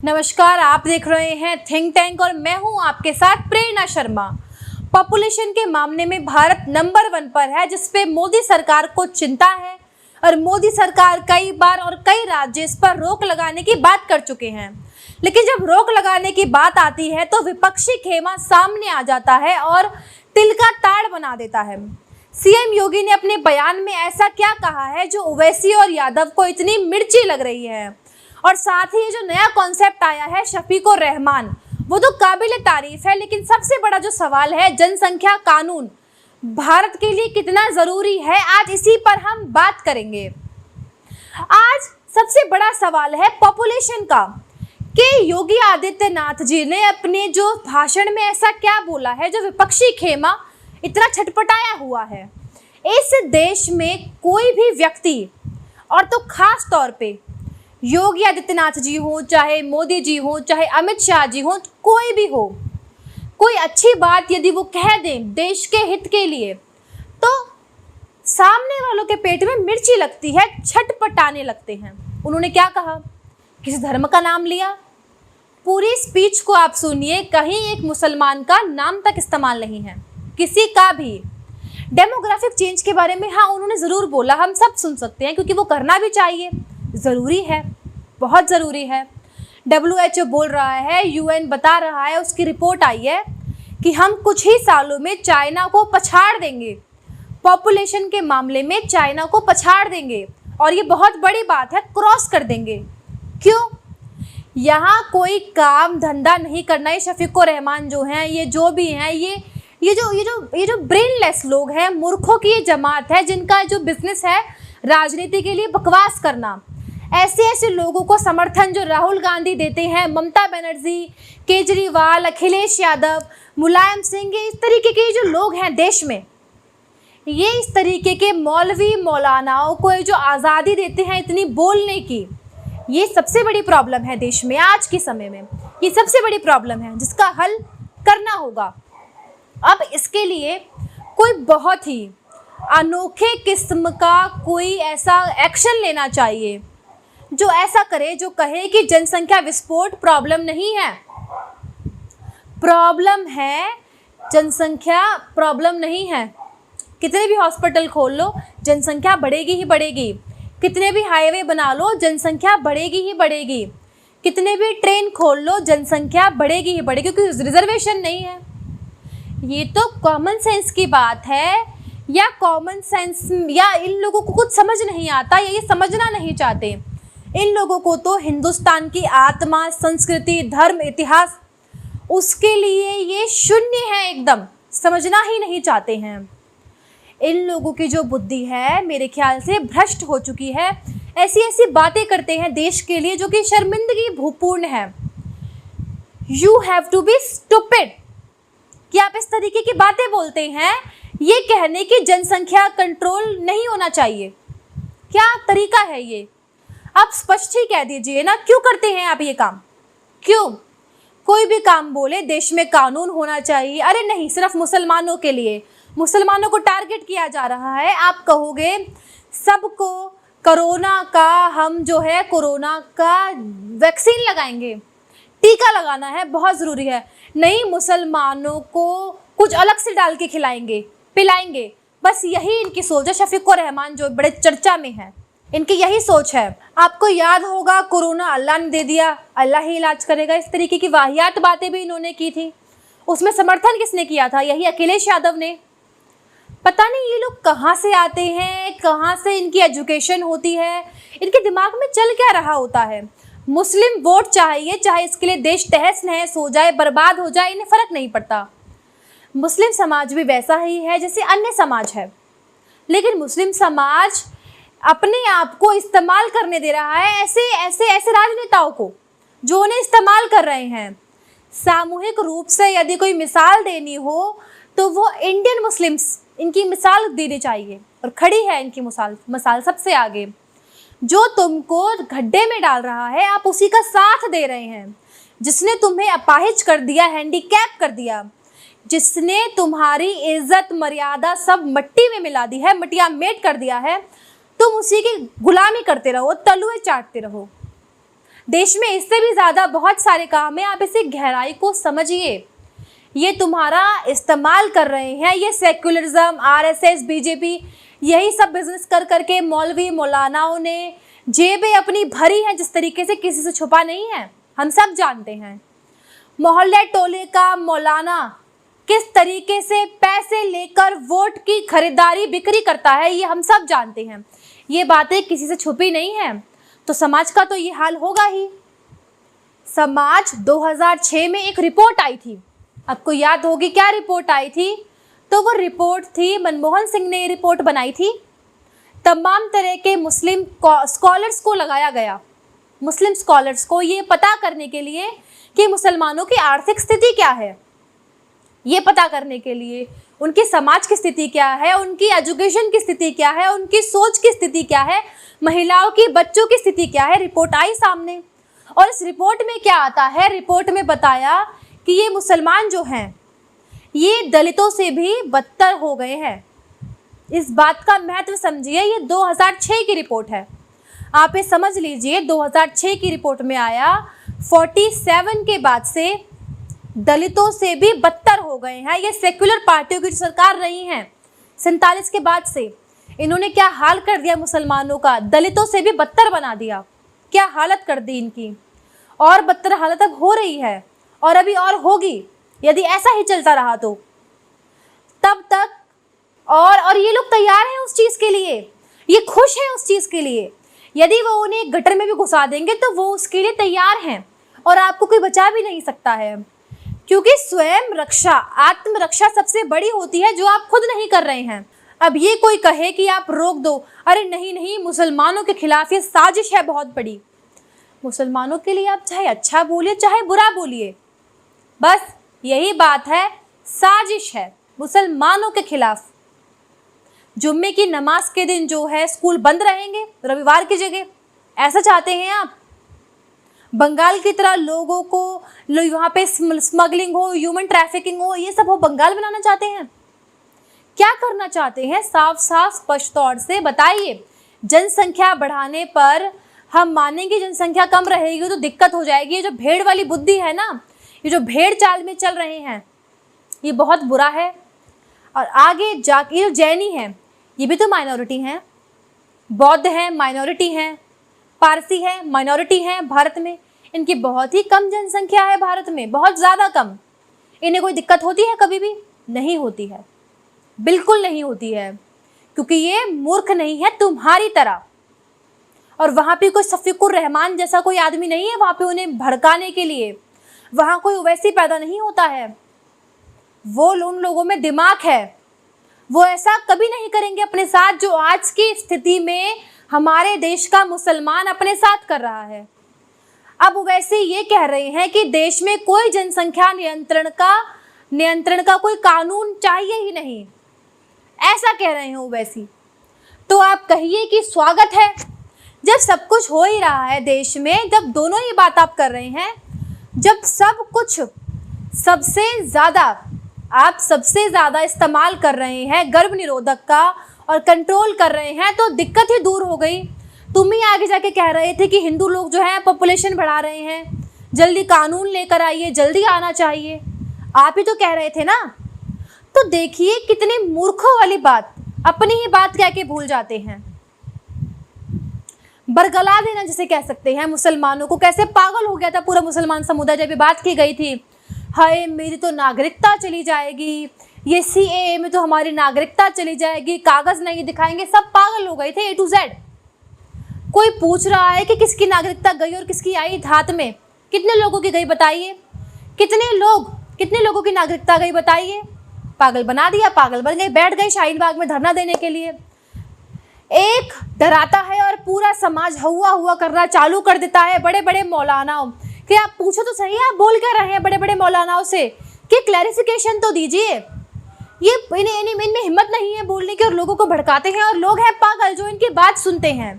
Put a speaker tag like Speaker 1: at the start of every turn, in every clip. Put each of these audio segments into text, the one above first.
Speaker 1: नमस्कार, आप देख रहे हैं थिंक टैंक और मैं हूं आपके साथ प्रेरणा शर्मा। पॉपुलेशन के मामले में भारत नंबर 1 पर है, जिसपे मोदी सरकार को चिंता है और मोदी सरकार कई बार और कई राज्य इस पर रोक लगाने की बात कर चुके हैं। लेकिन जब रोक लगाने की बात आती है तो विपक्षी खेमा सामने आ जाता है और तिल का ताड़ बना देता है। सीएम योगी ने अपने बयान में ऐसा क्या कहा है जो ओवैसी और यादव को इतनी मिर्ची लग रही है, और साथ ही जो नया कॉन्सेप्ट आया है शफीकुर रहमान, वो तो काबिल तारीफ है। लेकिन सबसे बड़ा जो सवाल है, जनसंख्या कानून भारत के लिए कितना जरूरी है, आज इसी पर हम बात करेंगे। आज सबसे बड़ा सवाल है पॉपुलेशन का कि योगी आदित्यनाथ जी ने अपने जो भाषण में ऐसा क्या बोला है जो विपक्षी खेमा इतना छटपटाया हुआ है। इस देश में कोई भी व्यक्ति, और तो खास तौर पे योगी आदित्यनाथ जी हो, चाहे मोदी जी हो, चाहे अमित शाह जी हो, कोई भी हो, कोई अच्छी बात यदि वो कह दें देश के हित के लिए, तो सामने वालों के पेट में मिर्ची लगती है, छटपटाने लगते हैं। उन्होंने क्या कहा, किसी धर्म का नाम लिया। पूरी स्पीच को आप सुनिए, कहीं एक मुसलमान का नाम तक इस्तेमाल नहीं है, किसी का भी। डेमोग्राफिक चेंज के बारे में हाँ उन्होंने ज़रूर बोला, हम सब सुन सकते हैं क्योंकि वो करना भी चाहिए, ज़रूरी है, बहुत ज़रूरी है। WHO बोल रहा है, UN बता रहा है, उसकी रिपोर्ट आई है कि हम कुछ ही सालों में चाइना को पछाड़ देंगे, पॉपुलेशन के मामले में चाइना को पछाड़ देंगे, और ये बहुत बड़ी बात है, क्रॉस कर देंगे। क्यों? यहाँ कोई काम धंधा नहीं करना। ये शफीकुर रहमान जो हैं, ये जो भी हैं, ये जो ब्रेनलेस लोग हैं, मूर्खों की ये जमात है जिनका जो बिजनेस है राजनीति के लिए बकवास करना। ऐसे लोगों को समर्थन जो राहुल गांधी देते हैं, ममता बनर्जी, केजरीवाल, अखिलेश यादव, मुलायम सिंह, इस तरीके के जो लोग हैं देश में, ये इस तरीके के मौलवी मौलानाओं को जो आज़ादी देते हैं इतनी बोलने की, ये सबसे बड़ी प्रॉब्लम है देश में आज के समय में। ये सबसे बड़ी प्रॉब्लम है जिसका हल करना होगा। अब इसके लिए कोई बहुत ही अनोखे किस्म का कोई ऐसा एक्शन लेना चाहिए जो ऐसा करे, जो कहे कि जनसंख्या विस्फोट प्रॉब्लम नहीं है, प्रॉब्लम है, जनसंख्या प्रॉब्लम नहीं है। कितने भी हॉस्पिटल खोल लो, जनसंख्या बढ़ेगी ही बढ़ेगी। कितने भी हाईवे बना लो, जनसंख्या बढ़ेगी ही बढ़ेगी। कितने भी ट्रेन खोल लो, जनसंख्या बढ़ेगी ही बढ़ेगी, क्योंकि रिजर्वेशन नहीं है। ये तो कॉमन सेंस की बात है, या कॉमन सेंस, या इन लोगों को कुछ समझ नहीं आता, या ये समझना नहीं चाहते। इन लोगों को तो हिंदुस्तान की आत्मा, संस्कृति, धर्म, इतिहास, उसके लिए ये शून्य है, एकदम समझना ही नहीं चाहते हैं। इन लोगों की जो बुद्धि है मेरे ख्याल से भ्रष्ट हो चुकी है। ऐसी बातें करते हैं देश के लिए जो कि शर्मिंदगी भूपूर्ण है। You have to be stupid कि आप इस तरीके की बातें बोलते हैं, ये कहने की जनसंख्या कंट्रोल नहीं होना चाहिए। क्या तरीका है ये? आप स्पष्ट ही कह दीजिए ना, क्यों करते हैं आप ये काम? क्यों? कोई भी काम बोले देश में कानून होना चाहिए, अरे नहीं, सिर्फ मुसलमानों के लिए, मुसलमानों को टारगेट किया जा रहा है। आप कहोगे सबको कोरोना का, हम जो है कोरोना का वैक्सीन लगाएंगे, टीका लगाना है, बहुत ज़रूरी है। नहीं, मुसलमानों को कुछ अलग से डाल के खिलाएंगे, पिलाएंगे, बस यही इनकी सोच है। शफीकुर रहमान जो बड़े चर्चा में है, इनकी यही सोच है। आपको याद होगा, कोरोना अल्लाह ने दे दिया, अल्लाह ही इलाज करेगा, इस तरीके की वाहियात बातें भी इन्होंने की थी। उसमें समर्थन किसने किया था? यही अखिलेश यादव ने। पता नहीं ये लोग कहाँ से आते हैं, कहाँ से इनकी एजुकेशन होती है, इनके दिमाग में चल क्या रहा होता है। मुस्लिम वोट चाहिए, चाहे इसके लिए देश तहस नहस हो जाए, बर्बाद हो जाए, इन्हें फ़र्क नहीं पड़ता। मुस्लिम समाज भी वैसा ही है जैसे अन्य समाज है, लेकिन मुस्लिम समाज अपने आप को इस्तेमाल करने दे रहा है ऐसे राजनेताओं को जो उन्हें इस्तेमाल कर रहे हैं। सामूहिक रूप से यदि कोई मिसाल देनी हो तो वो इंडियन मुस्लिम्स, इनकी मिसाल देनी चाहिए, और खड़ी है इनकी मिसाल सबसे आगे। जो तुमको गड्ढे में डाल रहा है, आप उसी का साथ दे रहे हैं। जिसने तुम्हें अपाहिज कर दिया, हैंडीकैप कर दिया, जिसने तुम्हारी इज्जत मर्यादा सब मट्टी में मिला दी है, मटिया मेट कर दिया है, तुम उसी की गुलामी करते रहो, तलुए चाटते रहो। देश में इससे भी ज़्यादा बहुत सारे काम है, आप इसे गहराई को समझिए। ये तुम्हारा इस्तेमाल कर रहे हैं, ये सेक्युलरिज्म, आरएसएस, बीजेपी, यही सब बिजनेस कर करके मौलवी मौलानाओं ने जेबें अपनी भरी हैं जिस तरीके से, किसी से छुपा नहीं है, हम सब जानते हैं। मोहल्ले टोले का मौलाना किस तरीके से पैसे लेकर वोट की खरीदारी बिक्री करता है, ये हम सब जानते हैं। ये बातें किसी से छुपी नहीं हैं। तो समाज का तो ये हाल होगा ही। समाज 2006 में एक रिपोर्ट आई थी, आपको याद होगी क्या रिपोर्ट आई थी? तो वो रिपोर्ट थी, मनमोहन सिंह ने ये रिपोर्ट बनाई थी। तमाम तरह के मुस्लिम स्कॉलर्स को लगाया गया, मुस्लिम स्कॉलर्स को, ये पता करने के लिए कि मुसलमानों की आर्थिक स्थिति क्या है, ये पता करने के लिए उनकी समाज की स्थिति क्या है, उनकी एजुकेशन की स्थिति क्या है, उनकी सोच की स्थिति क्या है, महिलाओं की, बच्चों की स्थिति क्या है। रिपोर्ट आई सामने और इस रिपोर्ट में क्या आता है? रिपोर्ट में बताया कि ये मुसलमान जो हैं ये दलितों से भी बदतर हो गए हैं। इस बात का महत्व समझिए, ये 2006 की रिपोर्ट है, आप ये समझ लीजिए। 2006 की रिपोर्ट में आया 47 के बाद से दलितों से भी बदतर हो गए हैं। ये सेक्युलर पार्टियों की जो सरकार रही हैं 47 के बाद से, इन्होंने क्या हाल कर दिया मुसलमानों का, दलितों से भी बदतर बना दिया। क्या हालत कर दी इनकी, और बदतर हालत अब हो रही है और अभी और होगी यदि ऐसा ही चलता रहा तो। तब तक और ये लोग तैयार हैं उस चीज़ के लिए, ये खुश हैं उस चीज़ के लिए। यदि वो उन्हें गटर में भी घुसा देंगे तो वो उसके लिए तैयार हैं और आपको कोई बचा भी नहीं सकता है, क्योंकि स्वयं रक्षा, आत्मरक्षा सबसे बड़ी होती है जो आप खुद नहीं कर रहे हैं। अब ये कोई कहे कि आप रोक दो, अरे नहीं नहीं, मुसलमानों के खिलाफ ये साजिश है बहुत बड़ी। मुसलमानों के लिए आप चाहे अच्छा बोलिए चाहे बुरा बोलिए, बस यही बात है, साजिश है मुसलमानों के खिलाफ। जुम्मे की नमाज के दिन जो है स्कूल बंद रहेंगे रविवार की जगह, ऐसा चाहते हैं आप? बंगाल की तरह लोगों को यहाँ पे स्मगलिंग हो, ह्यूमन ट्रैफिकिंग हो, ये सब हो, बंगाल बनाना चाहते हैं? क्या करना चाहते हैं? साफ साफ स्पष्ट तौर से बताइए। जनसंख्या बढ़ाने पर हम मानेंगे, जनसंख्या कम रहेगी तो दिक्कत हो जाएगी। ये जो भेड़ वाली बुद्धि है ना, ये जो भेड़ चाल में चल रहे हैं, ये बहुत बुरा है। और आगे जाके जो जैनी हैं ये भी तो माइनॉरिटी हैं, बौद्ध हैं माइनॉरिटी हैं, पारसी है माइनॉरिटी है भारत में। इनकी बहुत ही कम जनसंख्या है भारत में, बहुत ज़्यादा कम। इन्हें कोई दिक्कत होती है? कभी भी नहीं होती है, बिल्कुल नहीं होती है, क्योंकि ये मूर्ख नहीं है तुम्हारी तरह। और वहाँ पे कोई शफीकुर रहमान जैसा कोई आदमी नहीं है वहाँ पे उन्हें भड़काने के लिए, वहाँ कोई वैसी पैदा नहीं होता है। वो उन लोगों में दिमाग है, वो ऐसा कभी नहीं करेंगे अपने साथ जो आज की स्थिति में हमारे देश का मुसलमान अपने साथ कर रहा है। अब वैसे ये कह रहे हैं कि देश में कोई जनसंख्या नियंत्रण का कोई कानून चाहिए ही नहीं, ऐसा कह रहे हैं ओवैसी। तो आप कहिए कि स्वागत है, जब सब कुछ हो ही रहा है देश में, जब दोनों ही बात आप कर रहे हैं, जब सब कुछ आप सबसे ज़्यादा इस्तेमाल कर रहे हैं गर्भ निरोधक का और कंट्रोल कर रहे हैं, तो दिक्कत ही दूर हो गई। तुम ही आगे जाके कह रहे थे कि हिंदू लोग जो हैं पॉपुलेशन बढ़ा रहे हैं, जल्दी कानून लेकर आइए, जल्दी आना चाहिए, आप ही तो कह रहे थे ना। तो देखिए कितनी मूर्खों वाली बात, अपनी ही बात कह के भूल जाते हैं। बरगला देना जिसे कह सकते हैं मुसलमानों को। कैसे पागल हो गया था पूरा मुसलमान समुदाय जब ये बात की गई थी, हाय मेरी तो नागरिकता चली जाएगी, ये सीएए में तो हमारी नागरिकता चली जाएगी, कागज नहीं दिखाएंगे, सब पागल हो गए थे A to Z। कोई पूछ रहा है कि किसकी नागरिकता गई और किसकी आई हाथ में? कितने लोगों की गई बताइए? कितने लोगों की नागरिकता गई बताइए? पागल बना दिया, पागल बन गए, बैठ गए शाहीन बाग में धरना देने के लिए। एक डराता है और पूरा समाज हुआ हुआ करना चालू कर देता है बड़े बड़े मौलानाओं कि आप पूछो तो सही, आप बोल क्या रहे हैं बड़े बड़े मौलानाओं से कि क्लैरिफिकेशन तो दीजिए। ये इनमें हिम्मत नहीं है बोलने की और लोगों को भड़काते हैं, और लोग हैं पागल जो इनकी बात सुनते हैं।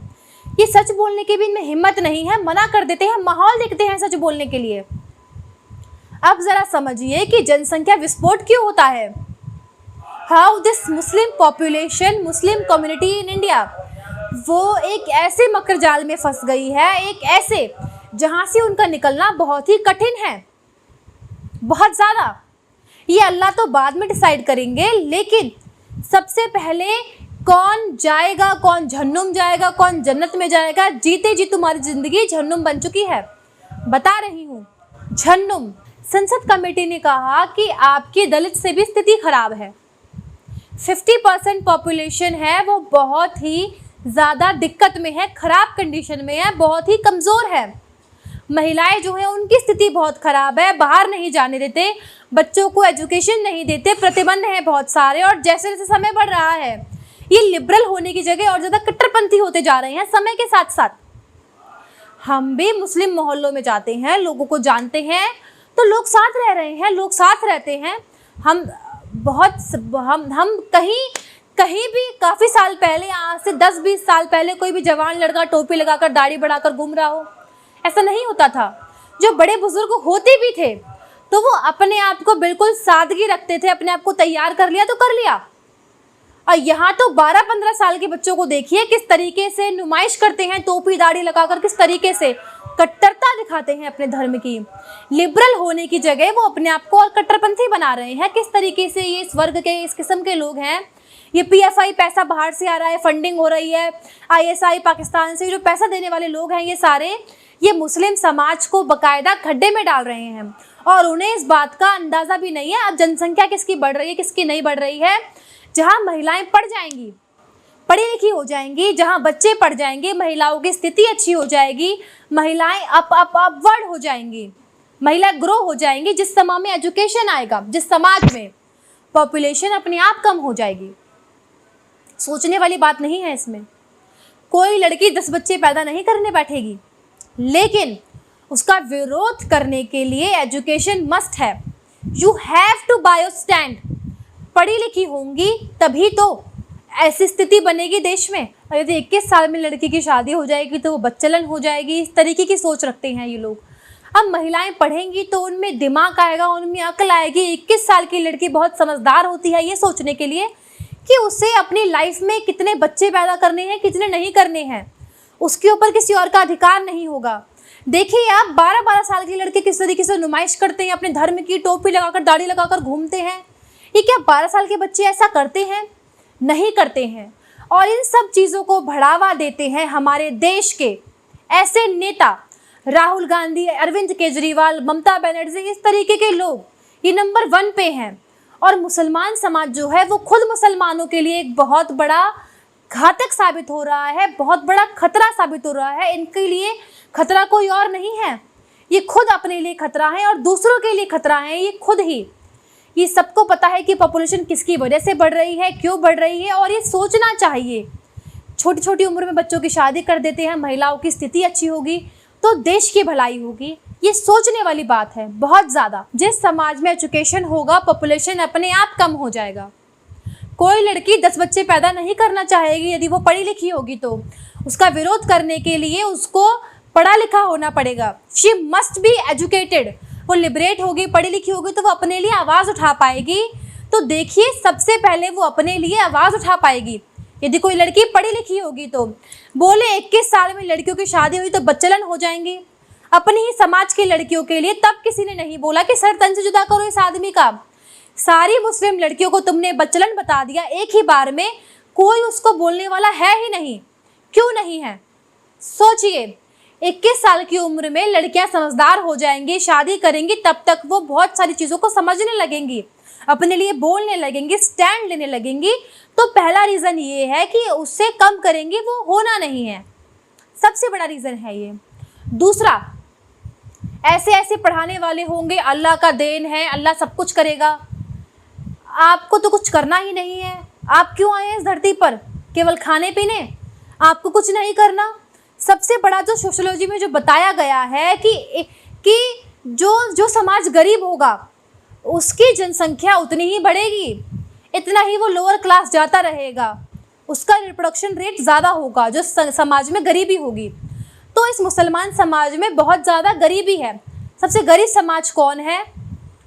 Speaker 1: ये सच बोलने की भी इनमें हिम्मत नहीं है, मना कर देते हैं, माहौल देखते हैं सच बोलने के लिए। अब जरा समझिए कि जनसंख्या विस्फोट क्यों होता है। How this Muslim population, Muslim community in India, वो एक ऐसे मकर जाल में फंस गई है, एक ऐसे जहां से उनका निकलना बहुत ही कठिन है, बहुत ज़्यादा। ये अल्लाह तो बाद में डिसाइड करेंगे, लेकिन सबसे पहले कौन जाएगा, कौन जहन्नुम जाएगा, कौन जन्नत में जाएगा, जीते जी तुम्हारी ज़िंदगी जहन्नुम बन चुकी है। बता रही हूँ, जहन्नुम। संसद कमेटी ने कहा कि आपकी दलित से भी स्थिति खराब है। 50% पॉपुलेशन है वो बहुत ही ज़्यादा दिक्कत में है, ख़राब कंडीशन में है, बहुत ही कमज़ोर है। महिलाएं जो हैं उनकी स्थिति बहुत ख़राब है, बाहर नहीं जाने देते, बच्चों को एजुकेशन नहीं देते, प्रतिबंध हैं बहुत सारे। और जैसे जैसे समय बढ़ रहा है, ये लिबरल होने की जगह और ज़्यादा कट्टरपंथी होते जा रहे हैं समय के साथ साथ। हम भी मुस्लिम मोहल्लों में जाते हैं, लोगों को जानते हैं, तो लोग साथ रह रहे हैं, लोग साथ रहते हैं। हम कहीं भी काफ़ी साल पहले, आज से 10-20 साल पहले, कोई भी जवान लड़का टोपी लगाकर दाढ़ी बढ़ाकर घूम रहा हो, ऐसा नहीं होता था। जो बड़े बुजुर्ग होते भी थे तो वो अपने आप को बिल्कुल सादगी रखते थे, अपने आप को तैयार कर लिया तो कर लिया। और यहाँ तो 12-15 साल के बच्चों को देखिए किस तरीके से नुमाइश करते हैं, टोपी दाढ़ी लगाकर, किस तरीके से कट्टरता दिखाते हैं अपने धर्म की। लिबरल होने की जगह वो अपने आप को और कट्टरपंथी बना रहे हैं। किस तरीके से ये इस वर्ग के, इस किस्म के लोग हैं। ये PFI पैसा बाहर से आ रहा है, फंडिंग हो रही है, ISI पाकिस्तान से जो पैसा देने वाले लोग हैं, ये सारे ये मुस्लिम समाज को बकायदा खड्डे में डाल रहे हैं। और उन्हें इस बात का अंदाज़ा भी नहीं है अब जनसंख्या किसकी बढ़ रही है, किसकी नहीं बढ़ रही है। जहाँ महिलाएं पढ़ जाएंगी, पढ़ी लिखी हो जाएंगी, जहाँ बच्चे पढ़ जाएंगे, महिलाओं की स्थिति अच्छी हो जाएगी, महिलाएं अपवर्ड हो जाएंगी, महिला ग्रो हो जाएंगी। जिस समाज में एजुकेशन आएगा, जिस समाज में, पॉपुलेशन अपने आप कम हो जाएगी। सोचने वाली बात नहीं है इसमें। कोई लड़की 10 बच्चे पैदा नहीं करने बैठेगी, लेकिन उसका विरोध करने के लिए एजुकेशन मस्ट है। You have to by stand. पढ़ी लिखी होंगी तभी तो ऐसी स्थिति बनेगी देश में। और यदि 21 साल में लड़की की शादी हो जाएगी तो वो बच्चलन हो जाएगी। इस तरीके की सोच रखते हैं ये लोग। अब महिलाएं पढ़ेंगी तो उनमें दिमाग आएगा, उनमें अक्ल आएगी। 21 साल की लड़की बहुत समझदार होती है ये सोचने के लिए कि उसे अपनी लाइफ में कितने बच्चे पैदा करने हैं, कितने नहीं करने हैं, उसके ऊपर किसी और का अधिकार नहीं होगा। देखिए आप 12-12 साल के लड़के किस तरीके से नुमाइश करते हैं, अपने धर्म की टोपी लगाकर, दाढ़ी लगाकर घूमते हैं। ये क्या 12 साल के बच्चे ऐसा करते हैं? नहीं करते हैं। और इन सब चीज़ों को बढ़ावा देते हैं हमारे देश के ऐसे नेता, राहुल गांधी, अरविंद केजरीवाल, ममता बनर्जी, इस तरीके के लोग ये नंबर 1 पे हैं। और मुसलमान समाज जो है वो खुद मुसलमानों के लिए एक बहुत बड़ा घातक साबित हो रहा है, बहुत बड़ा खतरा साबित हो रहा है। इनके लिए खतरा कोई और नहीं है, ये खुद अपने लिए खतरा है और दूसरों के लिए खतरा है। ये खुद ही, ये सबको पता है कि पॉपुलेशन किसकी वजह से बढ़ रही है, क्यों बढ़ रही है। और ये सोचना चाहिए। छोटी छोटी उम्र में बच्चों की शादी कर देते हैं, महिलाओं की स्थिति अच्छी होगी तो देश की भलाई होगी। ये सोचने वाली बात है बहुत ज़्यादा। जिस समाज में एजुकेशन होगा, पॉपुलेशन अपने आप कम हो जाएगा। कोई लड़की 10 बच्चे पैदा नहीं करना चाहेगी यदि वो पढ़ी लिखी होगी तो उसका विरोध करने के लिए उसको पढ़ा लिखा होना पड़ेगा। She must be educated. वो लिबरेट होगी, पढ़ी लिखी होगी तो वो अपने लिए आवाज़ उठा पाएगी। तो देखिए सबसे पहले वो अपने लिए आवाज़ उठा पाएगी। यदि कोई लड़की पढ़ी लिखी होगी तो बोले 21 साल में लड़कियों की शादी हुई तो बच्चलन हो जाएंगी अपनी ही समाज की लड़कियों के लिए। तब किसी ने नहीं बोला कि सर तन से जुदा करो इस आदमी का। सारी मुस्लिम लड़कियों को तुमने बच्चलन बता दिया एक ही बार में, कोई उसको बोलने वाला है ही नहीं। क्यों नहीं है? सोचिए 21 साल की उम्र में लड़कियां समझदार हो जाएंगी, शादी करेंगी, तब तक वो बहुत सारी चीज़ों को समझने लगेंगी, अपने लिए बोलने लगेंगी, स्टैंड लेने लगेंगी। तो पहला रीज़न ये है कि उससे कम करेंगी, वो होना नहीं है। सबसे बड़ा रीज़न है ये। दूसरा, ऐसे ऐसे पढ़ाने वाले होंगे, अल्लाह का देन है, अल्लाह सब कुछ करेगा। आपको तो कुछ करना ही नहीं है। आप क्यों आए हैं इस धरती पर? केवल खाने पीने? आपको कुछ नहीं करना। सबसे बड़ा जो सोशियोलॉजी में जो बताया गया है कि जो समाज गरीब होगा उसकी जनसंख्या उतनी ही बढ़ेगी, इतना ही वो लोअर क्लास जाता रहेगा, उसका रिप्रोडक्शन रेट ज़्यादा होगा जो समाज में गरीबी होगी। तो इस मुसलमान समाज में बहुत ज़्यादा गरीबी है। सबसे गरीब समाज कौन है?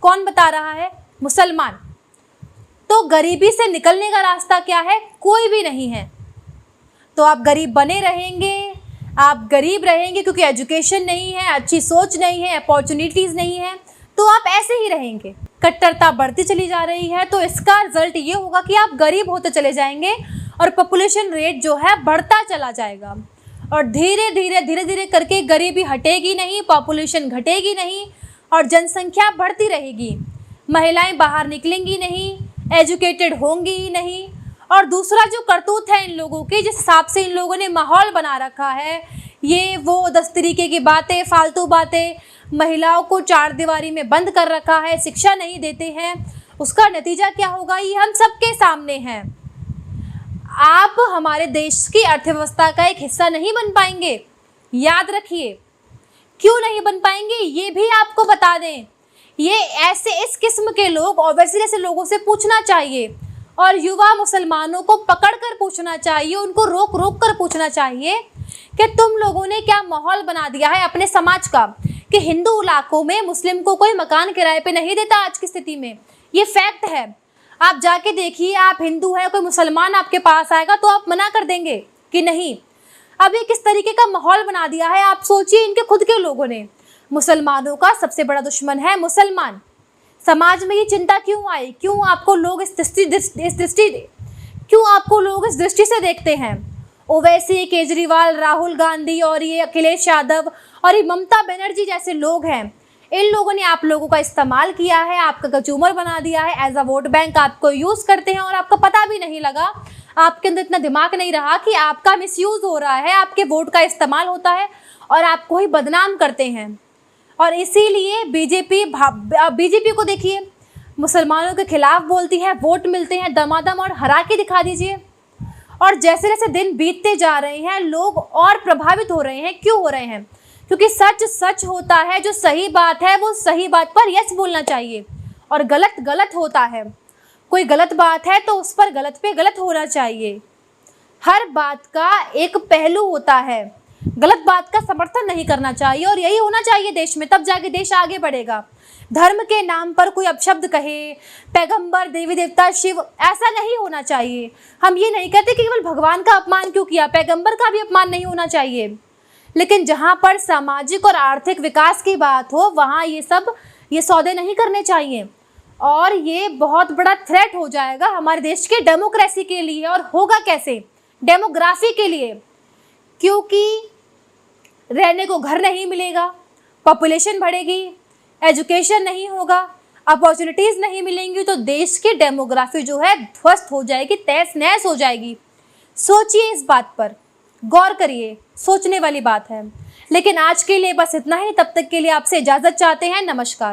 Speaker 1: कौन बता रहा है? मुसलमान। तो गरीबी से निकलने का रास्ता क्या है? कोई भी नहीं है। तो आप गरीब बने रहेंगे, आप गरीब रहेंगे क्योंकि एजुकेशन नहीं है, अच्छी सोच नहीं है, अपॉर्चुनिटीज़ नहीं है, तो आप ऐसे ही रहेंगे। कट्टरता बढ़ती चली जा रही है, तो इसका रिजल्ट ये होगा कि आप गरीब होते चले जाएंगे और पॉपुलेशन रेट जो है बढ़ता चला जाएगा और धीरे धीरे करके गरीबी हटेगी नहीं, पॉपुलेशन घटेगी नहीं और जनसंख्या बढ़ती रहेगी। महिलाएं बाहर निकलेंगी नहीं, एजुकेटेड होंगी ही नहीं। और दूसरा जो करतूत है इन लोगों की, जिस हिसाब से इन लोगों ने माहौल बना रखा है, ये वो 10 तरीके की बातें, फालतू बातें, महिलाओं को चार दीवारी में बंद कर रखा है, शिक्षा नहीं देते हैं, उसका नतीजा क्या होगा ये हम सबके सामने है। आप हमारे देश की अर्थव्यवस्था का एक हिस्सा नहीं बन पाएंगे, याद रखिए। क्यों नहीं बन पाएंगे ये भी आपको बता दें। ये ऐसे इस किस्म के लोग और वैसे जैसे लोगों से पूछना चाहिए और युवा मुसलमानों को पकड़कर पूछना चाहिए, उनको रोक रोक कर पूछना चाहिए कि तुम लोगों ने क्या माहौल बना दिया है अपने समाज का कि हिंदू इलाकों में मुस्लिम को कोई मकान किराए पे नहीं देता आज की स्थिति में। ये फैक्ट है। आप जाके देखिए, आप हिंदू है, कोई मुसलमान आपके पास आएगा तो आप मना कर देंगे कि नहीं। अब ये किस तरीके का माहौल बना दिया है आप सोचिए इनके खुद के लोगों ने। मुसलमानों का सबसे बड़ा दुश्मन है मुसलमान। समाज में ये चिंता क्यों आई? क्यों आपको लोग इस दृष्टि से देखते हैं? ओवैसी, केजरीवाल, राहुल गांधी और ये अखिलेश यादव और ये ममता बनर्जी जैसे लोग हैं, इन लोगों ने आप लोगों का इस्तेमाल किया है, आपका कचूमर बना दिया है, एज अ वोट बैंक आपको यूज़ करते हैं और आपको पता भी नहीं लगा, आपके अंदर इतना दिमाग नहीं रहा कि आपका मिसयूज़ हो रहा है, आपके वोट का इस्तेमाल होता है और आपको ही बदनाम करते हैं। और इसीलिए बीजेपी को देखिए, मुसलमानों के खिलाफ बोलती है, वोट मिलते हैं दमादम और हरा के दिखा दीजिए। और जैसे जैसे दिन बीतते जा रहे हैं लोग और प्रभावित हो रहे हैं। क्यों हो रहे हैं? क्योंकि सच सच होता है, जो सही बात है वो सही बात पर यस बोलना चाहिए और गलत गलत होता है। कोई गलत बात है तो उस पर गलत पे गलत होना चाहिए। हर बात का एक पहलू होता है, गलत बात का समर्थन नहीं करना चाहिए और यही होना चाहिए देश में, तब जाके देश आगे बढ़ेगा। धर्म के नाम पर कोई अपशब्द कहे, पैगंबर, देवी देवता, शिव, ऐसा नहीं होना चाहिए। हम ये नहीं कहते कि केवल भगवान का अपमान क्यों किया, पैगंबर का भी अपमान नहीं होना चाहिए, लेकिन जहाँ पर सामाजिक और आर्थिक विकास की बात हो वहाँ ये सौदे नहीं करने चाहिए। और ये बहुत बड़ा थ्रेट हो जाएगा हमारे देश के डेमोक्रेसी के लिए। और होगा कैसे? डेमोग्राफी के लिए, क्योंकि रहने को घर नहीं मिलेगा, पॉपुलेशन बढ़ेगी, एजुकेशन नहीं होगा, अपॉर्चुनिटीज़ नहीं मिलेंगी, तो देश की डेमोग्राफी जो है ध्वस्त हो जाएगी, तहस नहस हो जाएगी। सोचिए इस बात पर, गौर करिए, सोचने वाली बात है। लेकिन आज के लिए बस इतना ही। तब तक के लिए आपसे इजाज़त चाहते हैं। नमस्कार।